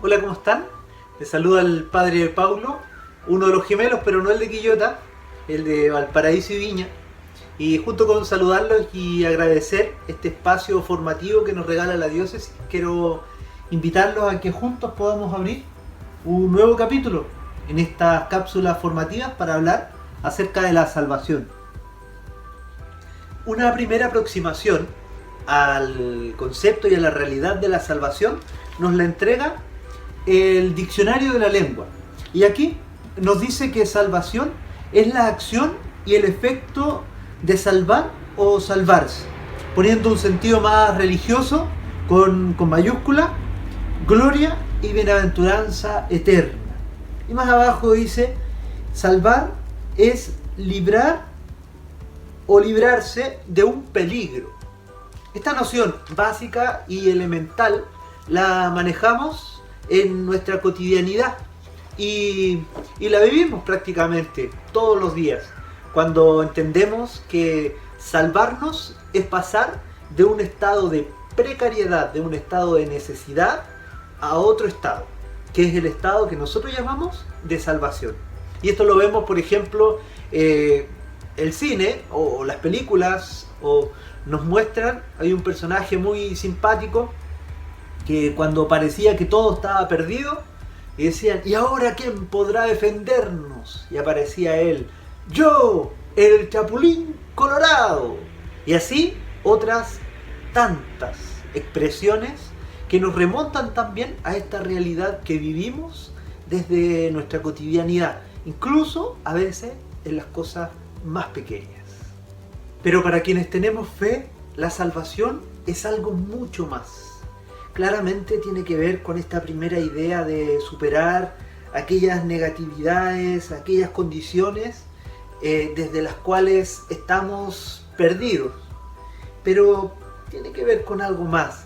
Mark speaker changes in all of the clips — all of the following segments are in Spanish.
Speaker 1: Hola, ¿cómo están? Les saluda el padre Paulo, uno de los gemelos, pero no el de Quillota, el de Valparaíso y Viña. Y junto con saludarlos y agradecer este espacio formativo que nos regala la diócesis, quiero invitarlos a que juntos podamos abrir un nuevo capítulo en estas cápsulas formativas para hablar acerca de la salvación. Una primera aproximación al concepto y a la realidad de la salvación nos la entrega el diccionario de la lengua. Y aquí nos dice que salvación es la acción y el efecto de salvar o salvarse, poniendo un sentido más religioso con mayúscula, gloria y bienaventuranza eterna. Y más abajo dice, salvar es librar o librarse de un peligro. Esta noción básica y elemental la manejamos en nuestra cotidianidad y la vivimos prácticamente todos los días, cuando entendemos que salvarnos es pasar de un estado de precariedad, de un estado de necesidad, a otro estado, que es el estado que nosotros llamamos de salvación. Y esto lo vemos, por ejemplo, el cine o las películas nos muestran, hay un personaje muy simpático que cuando parecía que todo estaba perdido, y decían, ¿y ahora quién podrá defendernos? Y aparecía él, yo, el Chapulín Colorado. Y así otras tantas expresiones que nos remontan también a esta realidad que vivimos desde nuestra cotidianidad, incluso a veces en las cosas más pequeñas. Pero para quienes tenemos fe, la salvación es algo mucho más. Claramente tiene que ver con esta primera idea de superar aquellas negatividades, aquellas condiciones desde las cuales estamos perdidos. Pero tiene que ver con algo más.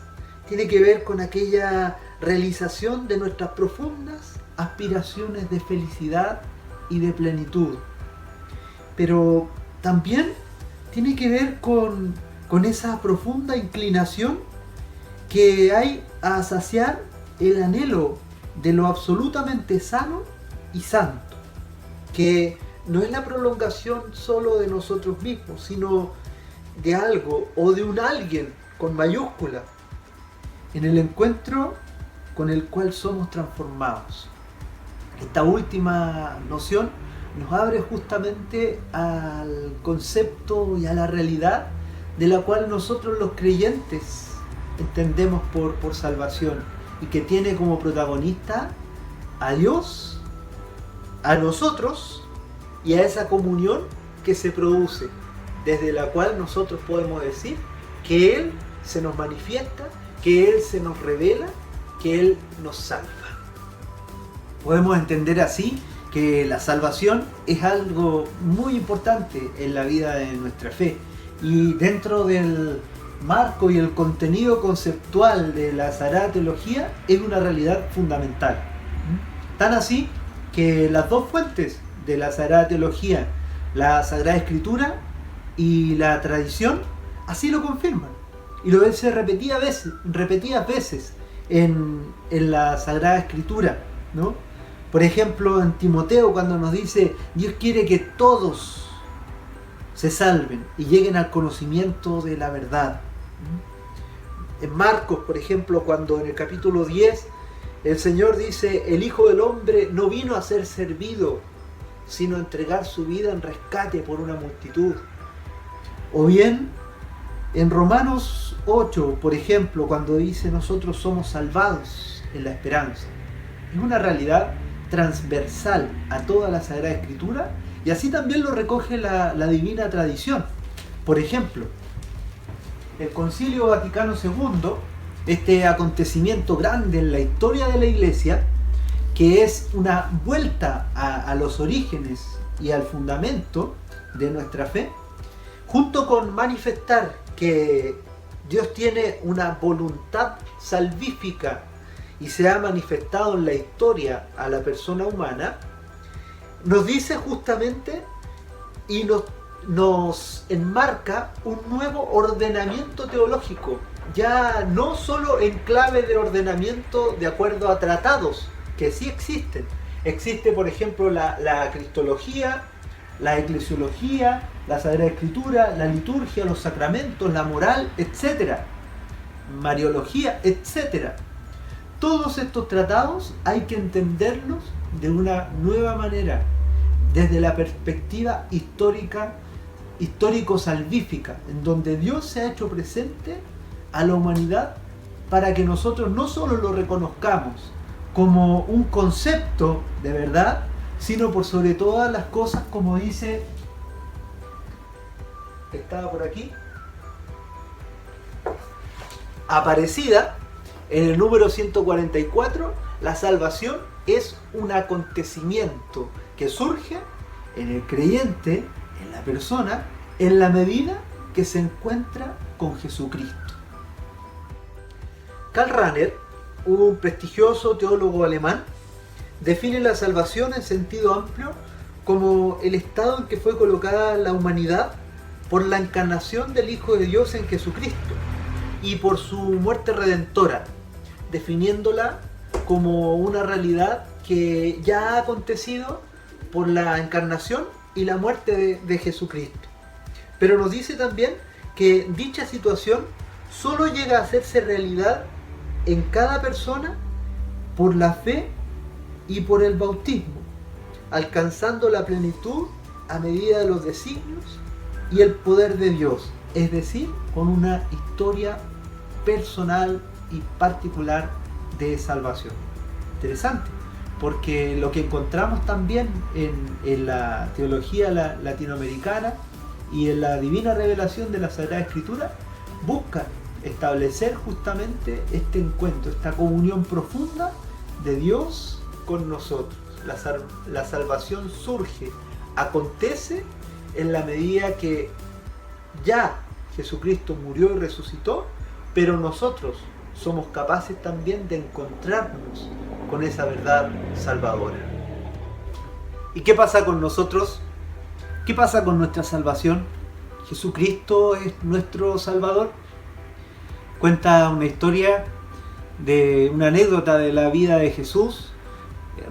Speaker 1: Tiene que ver con aquella realización de nuestras profundas aspiraciones de felicidad y de plenitud. Pero también tiene que ver con esa profunda inclinación que hay a saciar el anhelo de lo absolutamente sano y santo, que no es la prolongación solo de nosotros mismos, sino de algo o de un alguien con mayúscula, en el encuentro con el cual somos transformados. Esta última noción nos abre justamente al concepto y a la realidad de la cual nosotros los creyentes entendemos por salvación, y que tiene como protagonista a Dios, a nosotros y a esa comunión que se produce, desde la cual nosotros podemos decir que Él se nos manifiesta, que Él se nos revela, que Él nos salva. Podemos entender así que la salvación es algo muy importante en la vida de nuestra fe, y dentro del marco y el contenido conceptual de la Sagrada Teología es una realidad fundamental. Tan así que las dos fuentes de la Sagrada Teología, la Sagrada Escritura y la tradición, así lo confirman. Y lo dice repetidas veces en la Sagrada Escritura, ¿no? Por ejemplo, en Timoteo, cuando nos dice, Dios quiere que todos se salven y lleguen al conocimiento de la verdad. En Marcos, por ejemplo, cuando en el capítulo 10 el Señor dice, el Hijo del Hombre no vino a ser servido, sino a entregar su vida en rescate por una multitud. O bien en Romanos 8, por ejemplo, cuando dice, nosotros somos salvados en la esperanza. Es una realidad transversal a toda la Sagrada Escritura, y así también lo recoge la divina tradición. Por ejemplo, el Concilio Vaticano II, este acontecimiento grande en la historia de la Iglesia, que es una vuelta a los orígenes y al fundamento de nuestra fe, junto con manifestar que Dios tiene una voluntad salvífica y se ha manifestado en la historia a la persona humana, nos dice justamente y nos nos enmarca un nuevo ordenamiento teológico, ya no solo en clave de ordenamiento de acuerdo a tratados, que sí existen. Existe, por ejemplo, la cristología, la eclesiología, la Sagrada Escritura, la liturgia, los sacramentos, la moral, etc. Mariología, etc. Todos estos tratados hay que entenderlos de una nueva manera, desde la perspectiva histórico-salvífica, en donde Dios se ha hecho presente a la humanidad para que nosotros no solo lo reconozcamos como un concepto de verdad, sino por sobre todas las cosas, como dice, estaba por aquí, Aparecida, en el número 144, la salvación es un acontecimiento que surge en el creyente, en la persona, en la medida que se encuentra con Jesucristo. Karl Rahner, un prestigioso teólogo alemán, define la salvación en sentido amplio como el estado en que fue colocada la humanidad por la encarnación del Hijo de Dios en Jesucristo y por su muerte redentora, definiéndola como una realidad que ya ha acontecido por la encarnación y la muerte de Jesucristo. Pero nos dice también que dicha situación solo llega a hacerse realidad en cada persona por la fe y por el bautismo, alcanzando la plenitud a medida de los designios y el poder de Dios, es decir, con una historia personal y particular de salvación. Interesante, porque lo que encontramos también en la teología latinoamericana y en la divina revelación de la Sagrada Escritura busca establecer justamente este encuentro, esta comunión profunda de Dios con nosotros. La salvación surge, acontece en la medida que ya Jesucristo murió y resucitó, pero nosotros somos capaces también de encontrarnos con esa verdad salvadora. ¿Y qué pasa con nosotros? ¿Qué pasa con nuestra salvación? ¿Jesucristo es nuestro Salvador? Cuenta una historia de una anécdota de la vida de Jesús,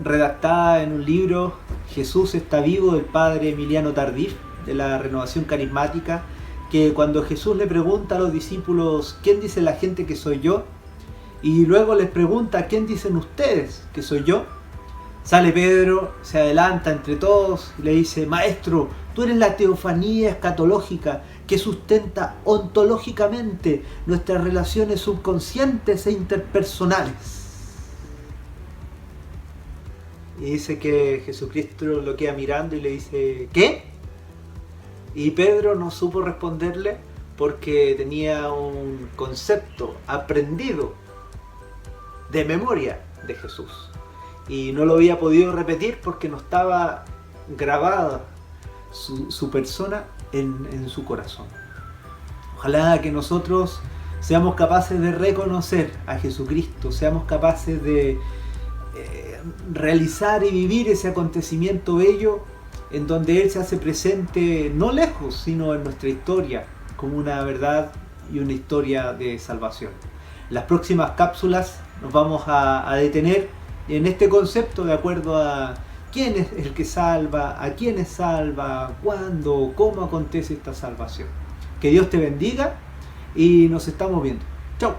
Speaker 1: redactada en un libro, Jesús está vivo, del padre Emiliano Tardif, de la Renovación Carismática, que cuando Jesús le pregunta a los discípulos, ¿quién dice la gente que soy yo? Y luego les pregunta, ¿quién dicen ustedes que soy yo? Sale Pedro, se adelanta entre todos y le dice, Maestro, tú eres la teofanía escatológica que sustenta ontológicamente nuestras relaciones subconscientes e interpersonales. Y dice que Jesucristo lo queda mirando y le dice, ¿qué? Y Pedro no supo responderle porque tenía un concepto aprendido de memoria de Jesús. Y no lo había podido repetir porque no estaba grabada su persona en su corazón. Ojalá que nosotros seamos capaces de reconocer a Jesucristo, seamos capaces de realizar y vivir ese acontecimiento bello en donde Él se hace presente no lejos, sino en nuestra historia, como una verdad y una historia de salvación. Las próximas cápsulas nos vamos a detener en este concepto de acuerdo a quién es el que salva, a quiénes salva, cuándo, cómo acontece esta salvación. Que Dios te bendiga y nos estamos viendo. Chau.